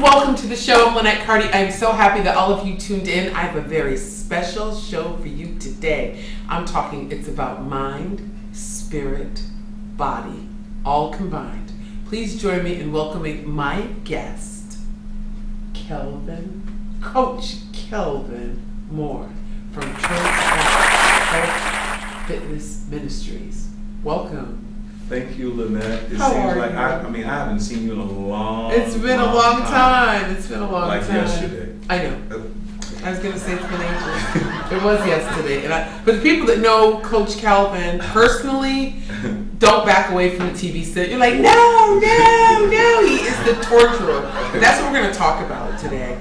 Welcome to the show. I'm Linnet Carty. I'm so happy that all of you tuned in. I have a very special show for you today. It's about mind, spirit, body, all combined. Please join me in welcoming my guest, Kelvin, Coach Kelvin Moore from Fitness Ministries. Welcome. Thank you, Linnet. How are you? I haven't seen you in a long time. It's been a long time. It's been a long time. Like yesterday. I know. I was going to say it's been ages. It was yesterday. But the people that know Coach Kelvin personally don't back away from the TV set. You're like, no, he is the torturer. That's what we're going to talk about today.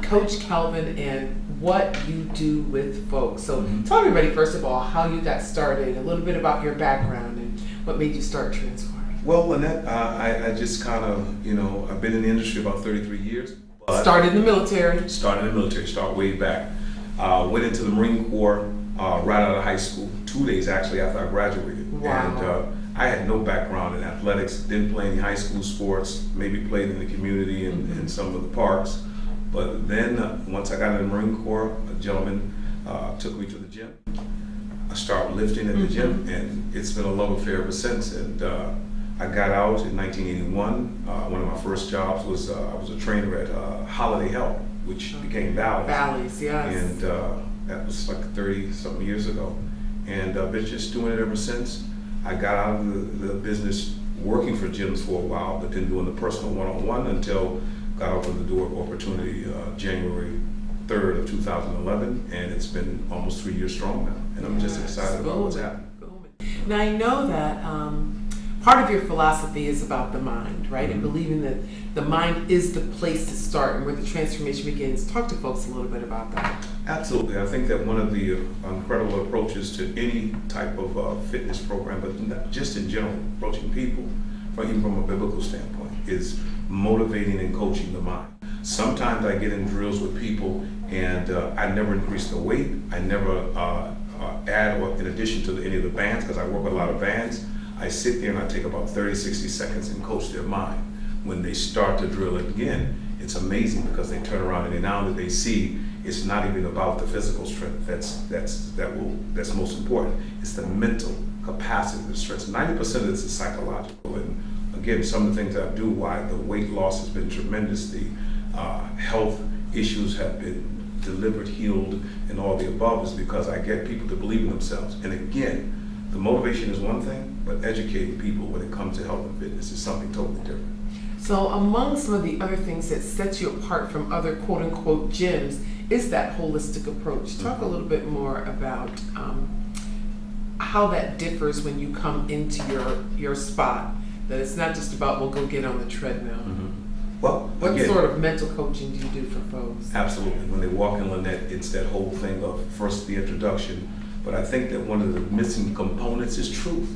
Coach Kelvin and what you do with folks. So tell everybody, first of all, how you got started, a little bit about your background and what made you start transforming. Well, Linnet, I just kind of, I've been in the industry about 33 years. Started in the military. Start way back. Went into the Marine Corps right out of high school, 2 days actually after I graduated. Wow. And I had no background in athletics, didn't play any high school sports, maybe played in the community and in some of the parks. But then once I got in the Marine Corps, a gentleman took me to the gym. I started lifting at the gym, and it's been a love affair ever since. And I got out in 1981. One of my first jobs was I was a trainer at Holiday Health, which became Bally's. Bally's, yes. And that was like 30-something years ago. And I've been just doing it ever since. I got out of the business working for gyms for a while, but then doing the personal one-on-one until got open the door opportunity January 3rd of 2011, and it's been almost 3 years strong now, and I'm just excited about what's happening. Now I know that part of your philosophy is about the mind, right? And believing that the mind is the place to start and where the transformation begins. Talk to folks a little bit about that. Absolutely. I think that one of the incredible approaches to any type of fitness program, but not just in general, approaching people, even from a biblical standpoint, is motivating and coaching the mind. Sometimes I get in drills with people and I never increase the weight. I never add or in addition to any of the bands, because I work with a lot of bands. I sit there and I take about 30, 60 seconds and coach their mind. When they start to drill it again, it's amazing because they turn around and now that they see it's not even about the physical strength that's most important. It's the mental capacity, the strength. 90% of this is psychological. And again, some of the things I do, why the weight loss has been tremendous, the health issues have been delivered, healed, and all the above, is because I get people to believe in themselves. And again, the motivation is one thing, but educating people when it comes to health and fitness is something totally different. So among some of the other things that sets you apart from other quote-unquote gyms is that holistic approach. Talk a little bit more about how that differs when you come into your spot, that it's not just about, well, go get on the treadmill. Well, what again, sort of mental coaching do you do for folks? Absolutely. When they walk in Linnet, it's that whole thing of first the introduction, but I think that one of the missing components is truth.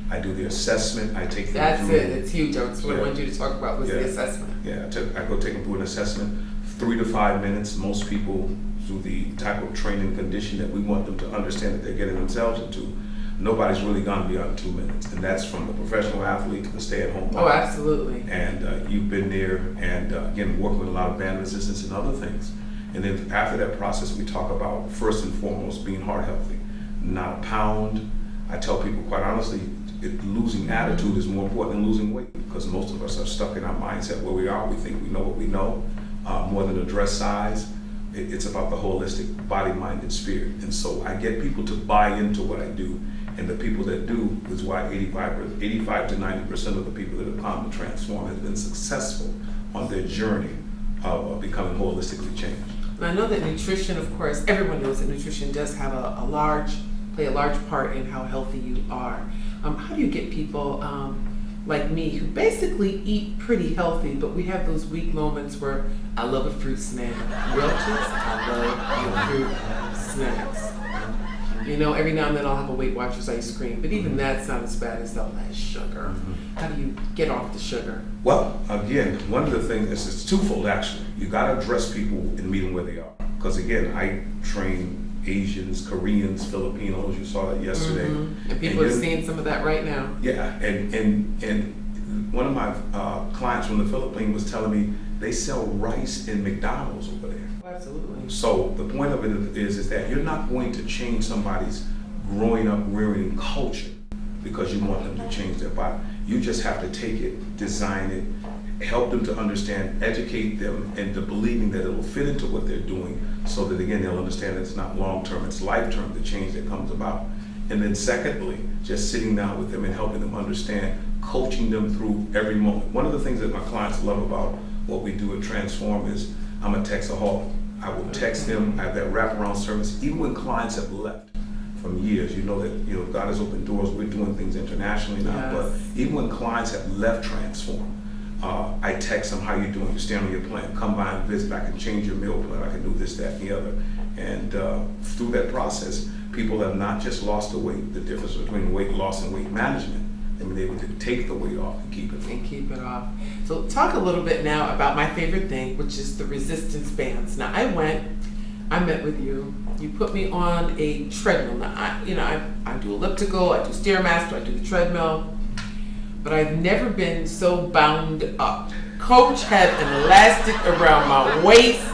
I do the assessment, I take them through. That's it, it's huge. That's what I wanted you to talk about was the assessment. Yeah, I go take them through an assessment, 3 to 5 minutes. Most people, through the type of training condition that we want them to understand that they're getting themselves into, nobody's really gone beyond 2 minutes, and that's from the professional athlete to the stay-at-home mom. Oh, absolutely. And you've been there, and again, working with a lot of band resistance and other things. And then after that process, we talk about first and foremost being heart healthy, not a pound. I tell people quite honestly, losing attitude is more important than losing weight, because most of us are stuck in our mindset where we are. We think we know what we know, more than a dress size. It's about the holistic body, mind, and spirit. And so I get people to buy into what I do And the people that do is why 85 to 90% of the people that have come to transform has been successful on their journey of becoming holistically changed. And I know that nutrition, of course, everyone knows that nutrition does have play a large part in how healthy you are. How do you get people like me who basically eat pretty healthy, but we have those weak moments where I love a fruit snack. Welch's, I love fruit snacks. You know, every now and then I'll have a Weight Watchers ice cream, but even that's not as bad as all that sugar. How do you get off the sugar? Well, again, one of the things is it's twofold actually. You got to address people and meet them where they are. Because again, I train Asians, Koreans, Filipinos. You saw that yesterday. And people are seeing some of that right now. Yeah, and one of my clients from the Philippines was telling me they sell rice in McDonald's over there. Absolutely. So the point of it is that you're not going to change somebody's growing up, rearing culture because you want them to change their body. You just have to take it, design it, help them to understand, educate them into believing that it will fit into what they're doing so that again they'll understand that it's not long-term, it's life-term, the change that comes about. And then secondly, just sitting down with them and helping them understand, coaching them through every moment. One of the things that my clients love about what we do at Transform is I'm a texaholic. I will text them, I have that wraparound service. Even when clients have left from years, you know that God has opened doors, we're doing things internationally now, Yes. but even when clients have left Transform, I text them, how you doing? You stand on your plan, come by and visit, I can change your meal plan, I can do this, that, and the other. And through that process, people have not just lost the weight, the difference between weight loss and weight management, they've been able to take the weight off and keep it off. And keep it off. So talk a little bit now about my favorite thing, which is the resistance bands. Now I met with you, you put me on a treadmill. Now I do elliptical, I do Stairmaster, I do the treadmill, but I've never been so bound up. Coach had an elastic around my waist.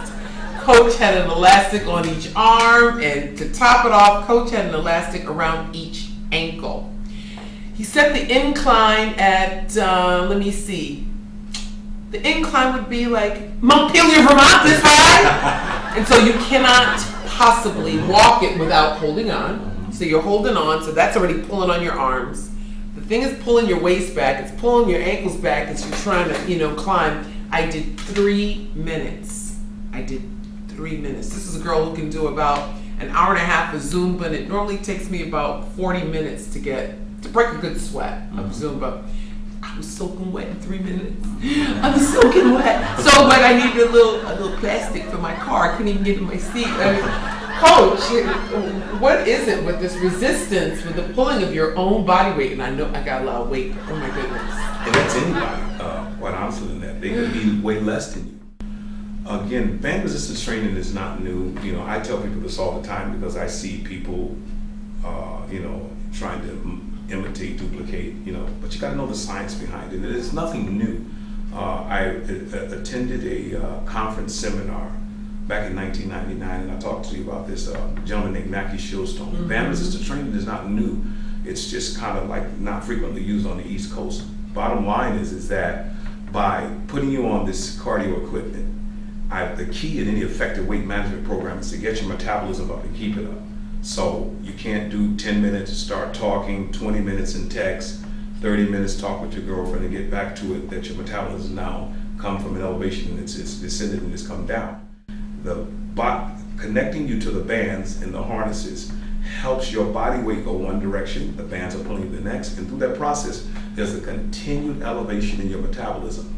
Coach had an elastic on each arm, and to top it off, Coach had an elastic around each ankle. He set the incline at, let me see, the incline would be like Montpelier, Vermont this high. And so you cannot possibly walk it without holding on. So you're holding on, so that's already pulling on your arms. The thing is pulling your waist back, it's pulling your ankles back as you're trying to, climb. I did 3 minutes. This is a girl who can do about an hour and a half of Zumba, and it normally takes me about 40 minutes to break a good sweat of Zumba. I was soaking wet in 3 minutes. I was soaking wet. So wet I needed a little plastic for my car. I couldn't even get in my seat. Coach, what is it with this resistance, with the pulling of your own body weight? And I know I got a lot of weight. Oh my goodness. And that's anybody, quite honestly, in that. They can be way less than you. Again, band resistance training is not new. I tell people this all the time because I see people, trying to imitate, duplicate, but you got to know the science behind it. It's nothing new. I attended a conference seminar back in 1999, and I talked to you about this gentleman named Mackie Shieldstone. Band resistance training is not new. It's just kind of like not frequently used on the East Coast. Bottom line is that by putting you on this cardio equipment, the key in any effective weight management program is to get your metabolism up and keep it up. So you can't do 10 minutes, start talking, 20 minutes in text, 30 minutes talk with your girlfriend and get back to it, that your metabolism now come from an elevation and it's descended and it's come down. Connecting you to the bands and the harnesses helps your body weight go one direction, the bands are pulling you the next, and through that process, there's a continued elevation in your metabolism.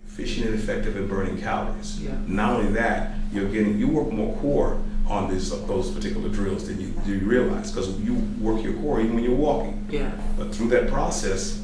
Efficient and effective at burning calories. Yeah. Not only that, you work more core on those particular drills than you realize, because you work your core even when you're walking. Yeah. But through that process,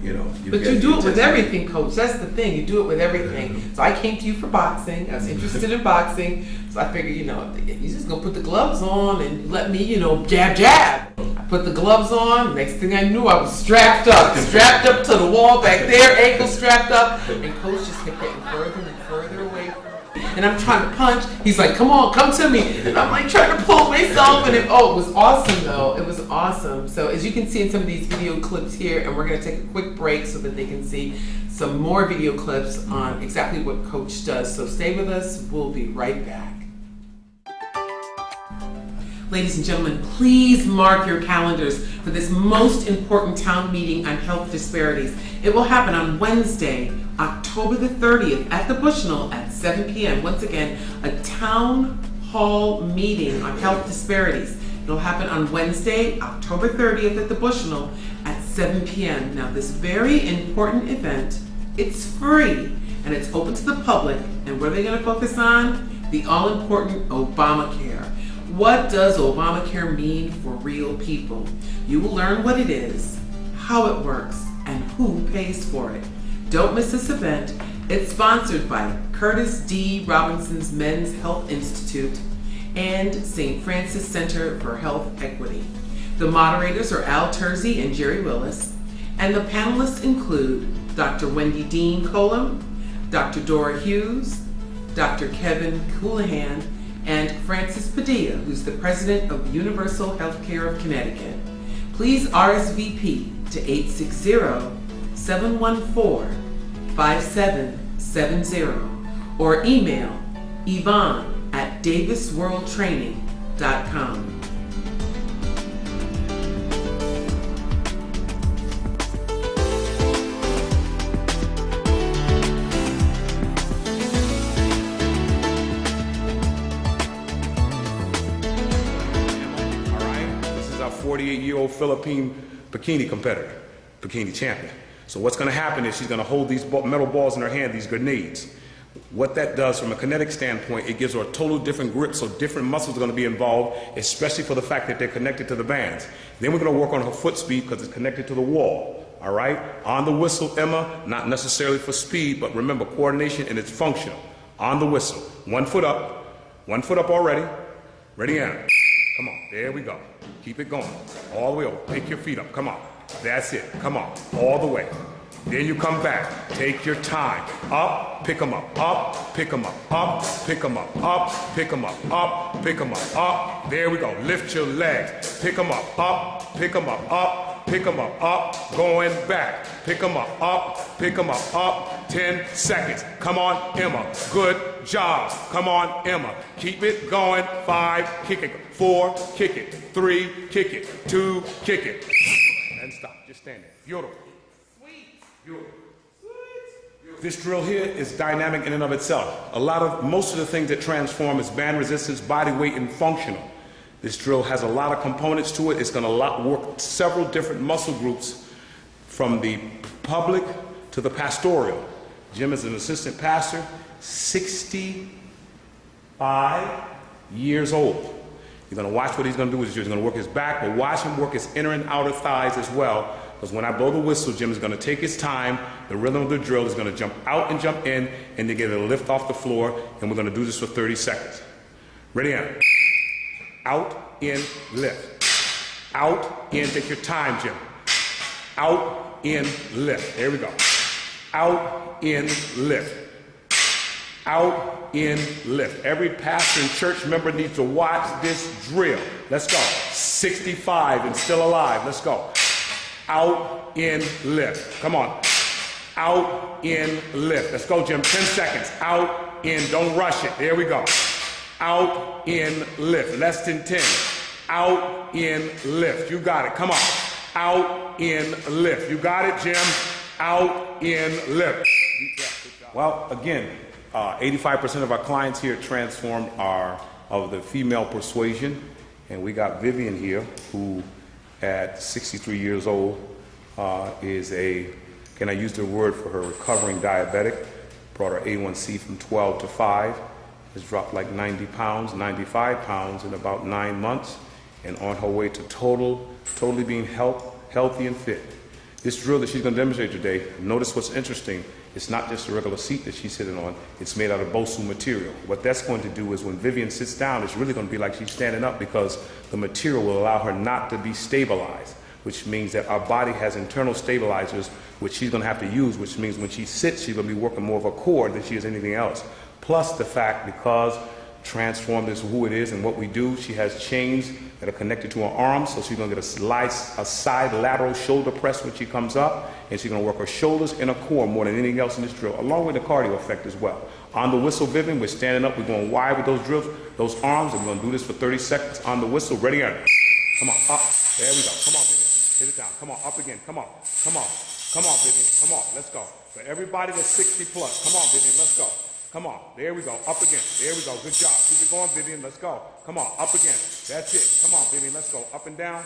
But you do it with everything, Coach. That's the thing. You do it with everything. So I came to you for boxing. I was interested in boxing. So I figured, you're just going to put the gloves on and let me, jab. I put the gloves on. Next thing I knew, I was strapped up to the wall back there, ankles strapped up. And Coach just kept getting further and further away from me. And I'm trying to punch. He's like, come on, come to me. And I'm like trying to pull myself. And it was awesome, though. It was awesome. So as you can see in some of these video clips here, and we're going to take a quick break so that they can see some more video clips on exactly what Coach does. So stay with us. We'll be right back. Ladies and gentlemen, please mark your calendars for this most important town meeting on health disparities. It will happen on Wednesday, October the 30th at the Bushnell at 7 p.m. Once again, a town hall meeting on health disparities. It'll happen on Wednesday, October 30th at the Bushnell at 7 p.m. Now, this very important event, it's free and it's open to the public. And what are they going to focus on? The all-important Obamacare. What does Obamacare mean for real people? You will learn what it is, how it works, and who pays for it. Don't miss this event. It's sponsored by Curtis D. Robinson's Men's Health Institute and St. Francis Center for Health Equity. The moderators are Al Terzi and Jerry Willis, and the panelists include Dr. Wendy Dean Colum, Dr. Dora Hughes, Dr. Kevin Coolahan, and Francis Padilla, who's the president of Universal Healthcare of Connecticut. Please RSVP to 860-714-5770 or email yvonne@davisworldtraining.com. All right, this is our 48-year-old Philippine bikini competitor, bikini champion. So what's going to happen is she's going to hold these metal balls in her hand, these grenades. What that does from a kinetic standpoint, it gives her a total different grip, so different muscles are going to be involved, especially for the fact that they're connected to the bands. Then we're going to work on her foot speed because it's connected to the wall. All right? On the whistle, Emma, not necessarily for speed, but remember, coordination and it's functional. On the whistle. 1 foot up. 1 foot up already. Ready, Anna. Come on. There we go. Keep it going. All the way over. Pick your feet up. Come on. That's it. Come on. All the way. Then you come back. Take your time. Up, pick them up. Up, pick them up. Up, pick them up. Up, pick them up. Up, pick them up. Up. There we go. Lift your legs. Pick them up. Up, pick them up. Up, pick them up. Up. Going back. Pick them up. Up, pick them up. Up. 10 seconds. Come on, Emma. Good job. Come on, Emma. Keep it going. 5, kick it. 4, kick it. 3, kick it. 2, kick it. And stop. Just stand there. Beautiful. This drill here is dynamic in and of itself. Most of the things that transform is band resistance, body weight, and functional. This drill has a lot of components to it. It's going to work several different muscle groups from the public to the pastoral. Jim is an assistant pastor, 65 years old. You're going to watch what he's going to do. He's going to work his back, but watch him work his inner and outer thighs as well. Because when I blow the whistle, Jim is going to take his time. The rhythm of the drill is going to jump out and jump in, and then get a lift off the floor, and we're going to do this for 30 seconds. Ready, Anna? Out, in, lift. Out, in, take your time, Jim. Out, in, lift. There we go. Out, in, lift. Out, in, lift. Every pastor and church member needs to watch this drill. Let's go. 65 and still alive. Let's go. Out, in, lift. Come on. Out, in, lift. Let's go, Jim. 10 seconds. Out, in. Don't rush it. There we go. Out, in, lift. Less than 10. Out, in, lift. You got it. Come on. Out, in, lift. You got it, Jim. Out, in, lift. Well, again, 85% of our clients here at Transformed are of the female persuasion. And we got Vivian here, who at 63 years old is can I use the word for her, recovering diabetic. Brought her A1C from 12 to 5. Has dropped like 90 pounds, 95 pounds in about 9 months, and on her way to totally being healthy and fit. This drill that she's going to demonstrate today, notice what's interesting, it's not just a regular seat that she's sitting on, it's made out of Bosu material. What that's going to do is when Vivian sits down, it's really going to be like she's standing up, because the material will allow her not to be stabilized, which means that our body has internal stabilizers, which she's going to have to use, which means when she sits, she's going to be working more of a core than she is anything else. Plus the fact, because transformed into who it is and what we do. She has chains that are connected to her arms, so she's going to get a side lateral shoulder press when she comes up, and she's going to work her shoulders and her core more than anything else in this drill, along with the cardio effect as well. On the whistle, Vivian, we're standing up, we're going wide with those drills, those arms, and we're going to do this for 30 seconds on the whistle. Ready, and come on, up. There we go. Come on, Vivian. Hit it down. Come on, up again. Come on. Come on. Come on, Vivian. Come on. Let's go. For everybody that's 60 plus, come on, Vivian. Let's go. Come on. There we go. Up again. There we go. Good job. Keep it going, Vivian. Let's go. Come on. Up again. That's it. Come on, Vivian. Let's go. Up and down.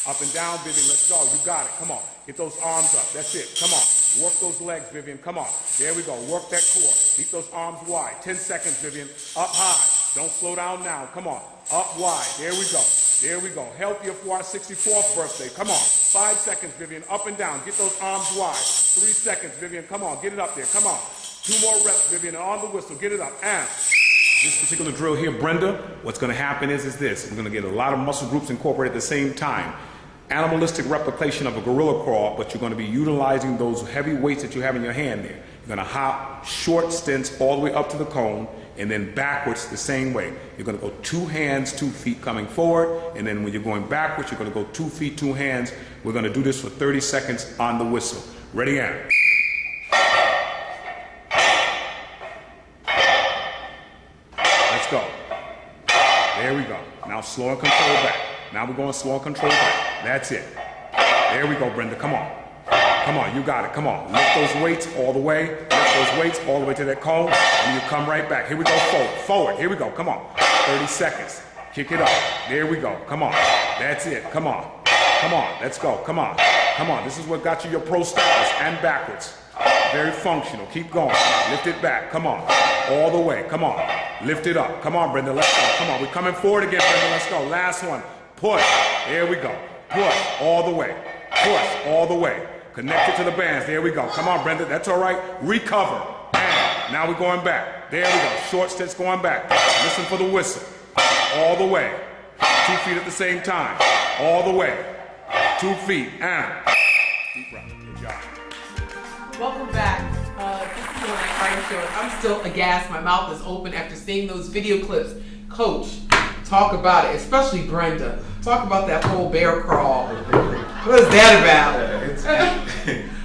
Up and down, Vivian. Let's go. You got it. Come on. Get those arms up. That's it. Come on. Work those legs, Vivian. Come on. There we go. Work that core. Keep those arms wide. 10 seconds, Vivian. Up high. Don't slow down now. Come on. Up wide. There we go. There we go. Healthier for our 64th birthday. Come on. 5 seconds, Vivian. Up and down. Get those arms wide. 3 seconds, Vivian. Come on. Get it up there. Come on. 2 more reps, Vivian. On the whistle. Get it up. And this particular drill here, Brenda, what's going to happen is this. We're going to get a lot of muscle groups incorporated at the same time. Animalistic replication of a gorilla crawl, but you're going to be utilizing those heavy weights that you have in your hand there. You're going to hop short stints all the way up to the cone, and then backwards the same way. You're going to go 2 hands, 2 feet coming forward, and then when you're going backwards, you're going to go 2 feet, 2 hands. We're going to do this for 30 seconds on the whistle. Ready, and let's go. There we go. Now slow and control back. Now we're going slow and control back. That's it. There we go, Brenda. Come on. Come on, you got it. Come on. Lift those weights all the way. Lift those weights all the way to that cone, and you come right back. Here we go, forward. Forward. Here we go. Come on. 30 seconds. Kick it up. There we go. Come on. That's it. Come on. Come on. Let's go. Come on. Come on. This is what got you your pro status and backwards. Very functional. Keep going. Lift it back. Come on. All the way. Come on. Lift it up. Come on, Brenda. Let's go. Come on. We're coming forward again, Brenda. Let's go. Last one. Push. There we go. Push all the way. Push all the way. Connect it to the bands. There we go. Come on, Brenda. That's all right. Recover. And now we're going back. There we go. Short stints going back. Listen for the whistle. All the way. 2 feet at the same time. All the way. 2 feet. And deep breath. Good job. Welcome back. This is the Linnet Carty Show, and I'm still aghast. My mouth is open after seeing those video clips. Coach, talk about it, especially Brenda. Talk about that whole bear crawl. What is that about?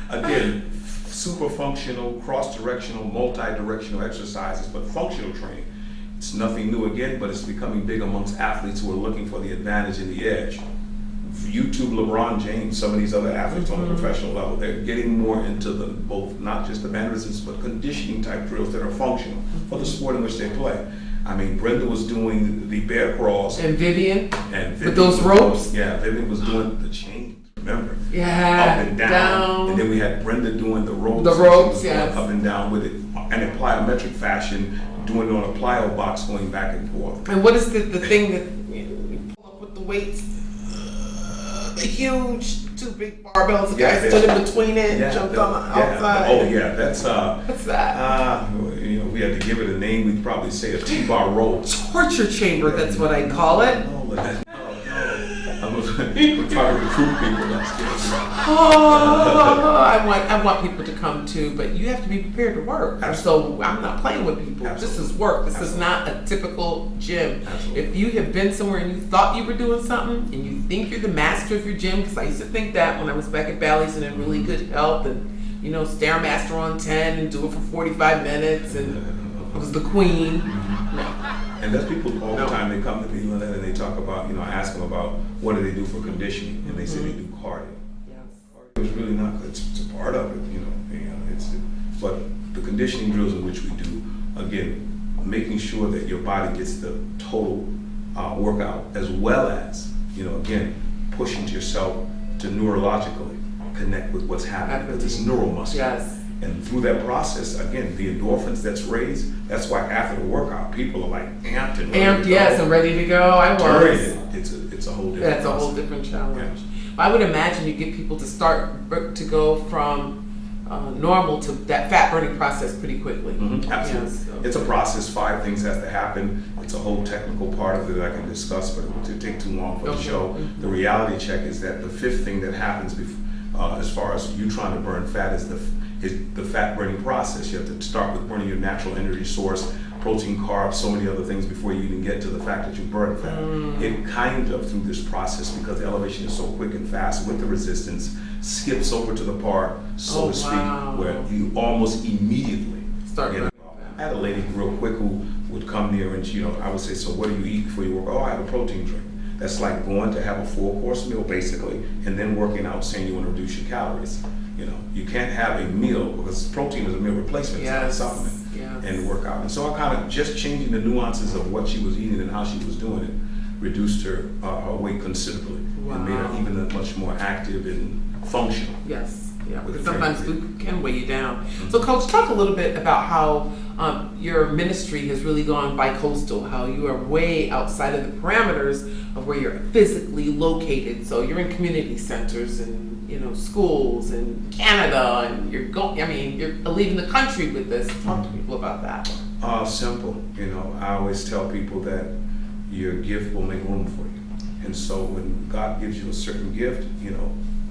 Again, super functional, cross-directional, multi-directional exercises, but functional training. It's nothing new again, but it's becoming big amongst athletes who are looking for the advantage and the edge. YouTube LeBron James, some of these other athletes on the professional level, they're getting more into the both, not just the mannerisms, but conditioning type drills that are functional for the sport in which they play. I mean, Brenda was doing the bear crawls. And Vivian with those ropes? Vivian was doing the chain, remember? Yeah, up and down. And then we had Brenda doing the ropes. The ropes, yes. Up and down with it in a plyometric fashion, doing it on a plyo box, going back and forth. And what is the thing that you pull up with the weights? The huge 2 big barbells, the guy stood in between it and jumped on the outside. Oh yeah, that's what's that? You know, we had to give it a name. We'd probably say a T-bar rope. Torture chamber, that's what I call it. We're trying to recruit people upstairs. I want people to come too, but you have to be prepared to work. Absolutely. So I'm not playing with people. Absolutely. This is work. This is not a typical gym. Absolutely. If you have been somewhere and you thought you were doing something and you think you're the master of your gym, because I used to think that when I was back at Bally's and in really good health, and you know, Stairmaster on 10 and do it for 45 minutes, and I was the queen. No. And that's people all the time. They come to me, Linnet, and they talk about, you know, I ask them about what do they do for conditioning, and they say they do cardio. Yes. Cardio is really not good. It's a part of it, you know. But the conditioning drills in which we do, again, making sure that your body gets the total workout, as well as, you know, again, pushing yourself to neurologically connect with what's happening, because it's neuromuscular. Yes. And through that process, again, the endorphins that's raised, that's why after the workout, people are like amped and ready to go. Yes, and ready to go. I was. It's a whole different That's a whole different challenge. Yeah. I would imagine you get people to start to go from normal to that fat burning process pretty quickly. Mm-hmm. Absolutely. Yes, so. It's a process. 5 things has to happen. It's a whole technical part of it that I can discuss, but it would take too long for the show. Mm-hmm. The reality check is that the 5th thing that happens as far as you trying to burn fat is the fat burning process. You have to start with burning your natural energy source, protein, carbs, so many other things before you even get to the fact that you burn fat. It kind of, through this process, because the elevation is so quick and fast with the resistance, skips over to the part, so to speak, where you almost immediately start. I had a lady real quick who would come near and I would say, so what do you eat before you work? Oh, I have a protein drink. That's like going to have a 4-course meal basically, and then working out saying you want to reduce your calories. You can't have a meal because protein is a meal replacement, it's not a supplement, and work out. And so I kind of just changing the nuances of what she was eating and how she was doing it reduced her weight considerably and made her even much more active and functional. Yes, yeah, because sometimes food can weigh you down. So Coach, talk a little bit about how your ministry has really gone bi-coastal, how you are way outside of the parameters of where you're physically located. So you're in community centers and schools in Canada, and you're leaving the country with this. Talk to people about that. Simple. I always tell people that your gift will make room for you. And so when God gives you a certain gift,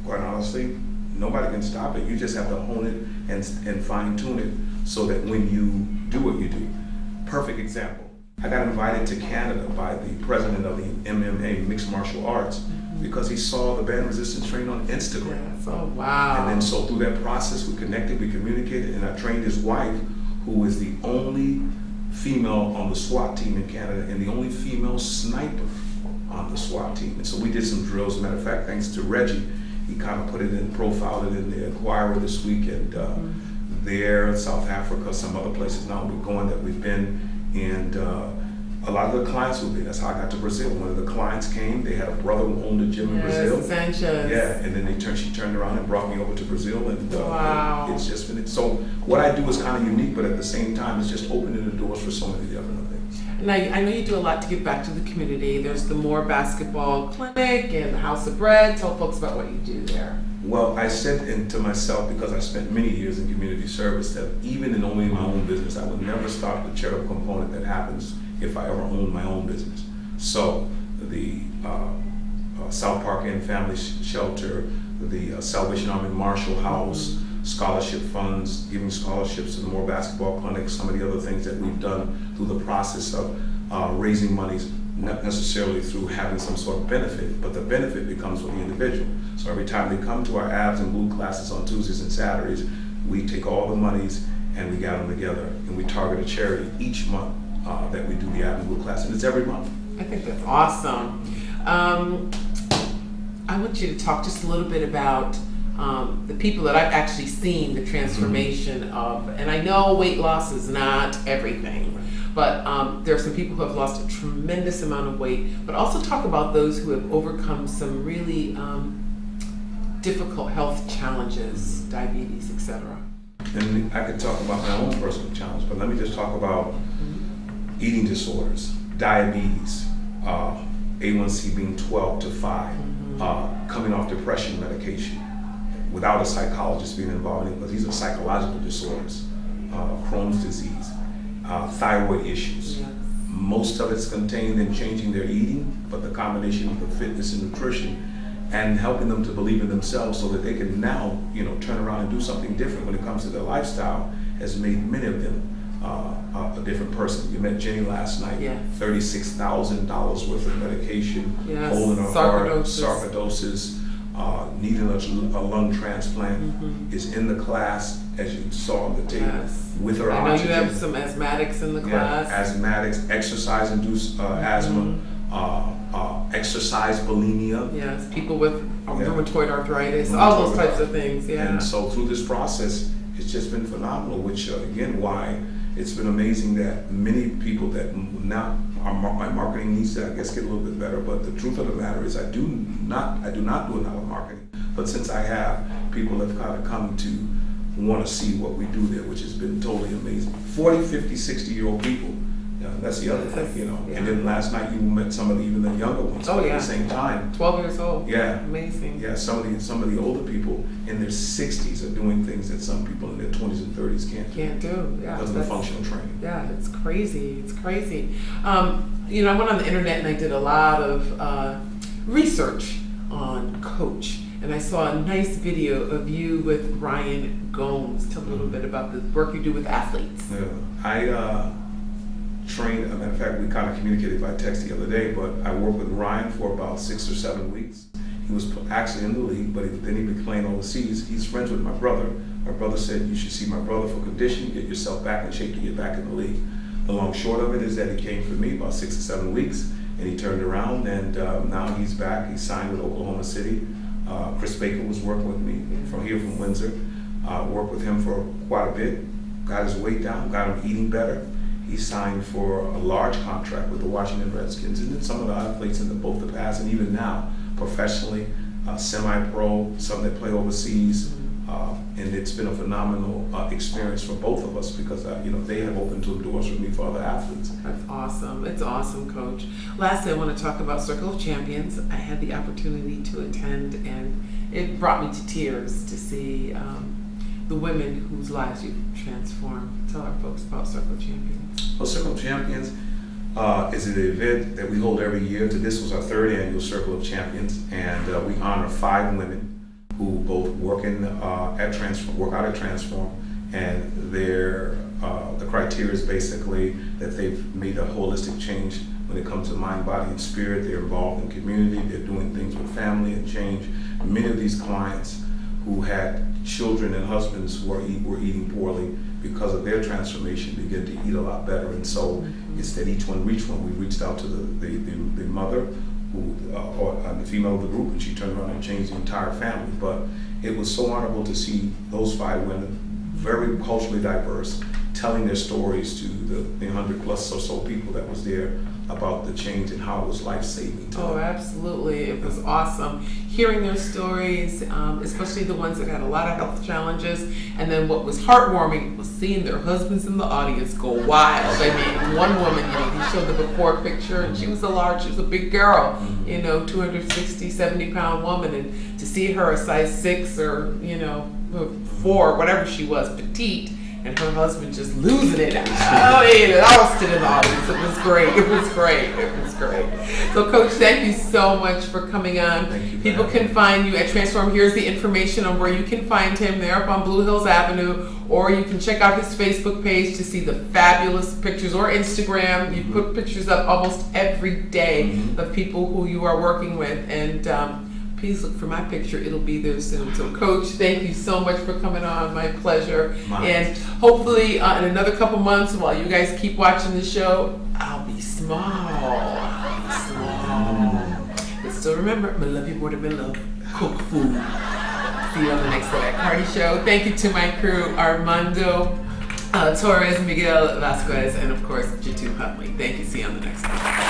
quite honestly, nobody can stop it. You just have to hone it and fine tune it so that when you do what you do. Perfect example. I got invited to Canada by the president of the MMA, Mixed Martial Arts, because he saw the band resistance training on Instagram. Yes. Oh, wow. And then so through that process, we connected, we communicated, and I trained his wife, who is the only female on the SWAT team in Canada and the only female sniper on the SWAT team. And so we did some drills. As a matter of fact, thanks to Reggie, he kind of put it in, profiled it in the Inquirer this week, and there, South Africa, some other places now we're going that we've been, and a lot of the clients will be. That's how I got to Brazil. One of the clients came. They had a brother who owned a gym in Brazil. Sanchez. Yeah, and then she turned around and brought me over to Brazil, and wow. It's just been. So what I do is kind of unique, but at the same time, it's just opening the doors for so many different things. And I know you do a lot to give back to the community. There's the More Basketball Clinic and the House of Bread. Tell folks about what you do there. Well, I said into myself, because I spent many years in community service, that even in owning my own business, I would never stop the charitable component that happens if I ever owned my own business. So the South Park Inn Family Shelter, the Salvation Army Marshall House, scholarship funds, giving scholarships to the More Basketball Clinic, some of the other things that we've done through the process of raising monies, not necessarily through having some sort of benefit, but the benefit becomes for the individual. So every time they come to our abs and glute classes on Tuesdays and Saturdays, we take all the monies and we gather them together, and we target a charity each month that we do the ab and glute class, and it's every month. I think that's awesome. I want you to talk just a little bit about the people that I've actually seen the transformation of, and I know weight loss is not everything, but there are some people who have lost a tremendous amount of weight, but also talk about those who have overcome some really difficult health challenges, diabetes, etc. And I could talk about my own personal challenge, but let me just talk about eating disorders, diabetes, A1C being 12 to 5, coming off depression medication without a psychologist being involved in it, but these are psychological disorders, Crohn's disease, thyroid issues. Yes. Most of it's contained in changing their eating, but the combination of the fitness and nutrition and helping them to believe in themselves so that they can now, turn around and do something different when it comes to their lifestyle has made many of them a different person. You met Jenny last night. Yes. $36,000 worth of medication, yes. hole in her heart, sarcoidosis, needing a lung transplant, is in the class, as you saw on the table, with her oxygen. I know you have some asthmatics in the class. Asthmatics, exercise-induced asthma, exercise bulimia. Yes, people with rheumatoid arthritis, all those types of things, And so through this process, it's just been phenomenal, which again, why it's been amazing that many people that now, my marketing needs to, I guess, get a little bit better, but the truth of the matter is I do not do a lot of marketing, but since I have, people have kind of come to want to see what we do there, which has been totally amazing. 40, 50, 60-year-old people. That's the other thing, And then last night you met some of even the younger ones at the same time. 12 years old. Yeah. Amazing. Yeah, some of the older people in their 60s are doing things that some people in their 20s and 30s can't do. Yeah. Because of the functional training. Yeah, it's crazy. It's crazy. I went on the internet and I did a lot of research on Coach. And I saw a nice video of you with Ryan Gomes. Tell a little bit about the work you do with athletes. Yeah, trained, as a matter of fact, we kind of communicated by text the other day, but I worked with Ryan for about 6 or 7 weeks. He was actually in the league, but then he'd been playing overseas. He's friends with my brother. My brother said, you should see my brother for conditioning, get yourself back in shape to get back in the league. The long short of it is that he came for me about 6 or 7 weeks, and he turned around, and now he's back. He's signed with Oklahoma City. Chris Baker was working with me from here from Windsor. Worked with him for quite a bit, got his weight down, got him eating better. He signed for a large contract with the Washington Redskins, and then some of the athletes in both the past and even now, professionally, semi-pro, some that play overseas, and it's been a phenomenal experience for both of us because you know, they have opened some doors for me for other athletes. That's awesome. It's awesome, Coach. Lastly, I want to talk about Circle of Champions. I had the opportunity to attend, and it brought me to tears to see the women whose lives you've transformed. Tell our folks about Circle of Champions. Well, Circle of Champions is an event that we hold every year. This was our 3rd annual Circle of Champions, and we honor 5 women who both work out at Transform, and the criteria is basically that they've made a holistic change when it comes to mind, body, and spirit. They're involved in community. They're doing things with family and change. Many of these clients who had children and husbands who were eating poorly, because of their transformation, begin to eat a lot better. And so it's that each one reach one. We reached out to the mother, or the female of the group, and she turned around and changed the entire family. But it was so honorable to see those 5 women, very culturally diverse, telling their stories to the 100 plus or so people that was there about the change and how it was life-saving to them. Oh, absolutely. It was awesome hearing their stories, especially the ones that had a lot of health challenges. And then what was heartwarming was seeing their husbands in the audience go wild. I mean, one woman, you know, he showed the before picture, and she was a big girl, you know, 260, 70-pound woman. And to see her a size 6 or, you know, 4, whatever she was, petite, and her husband just losing it. Oh, it all stood in the audience. It was great. It was great. It was great. So, Coach, thank you so much for coming on. Thank you. People can find you at Transform. Here's the information on where you can find him. They're up on Blue Hills Avenue, or you can check out his Facebook page to see the fabulous pictures, or Instagram. You put pictures up almost every day of people who you are working with, and please look for my picture. It'll be there soon. So, Coach, thank you so much for coming on. My pleasure. And hopefully in another couple months, while you guys keep watching the show, I'll be small. I'll be small. But still remember, I love you more than I love cook food. See you on the next Linnet Carty show. Thank you to my crew, Armando, Torres, Miguel Vasquez, and of course, Jitu Huntley. Thank you. See you on the next one.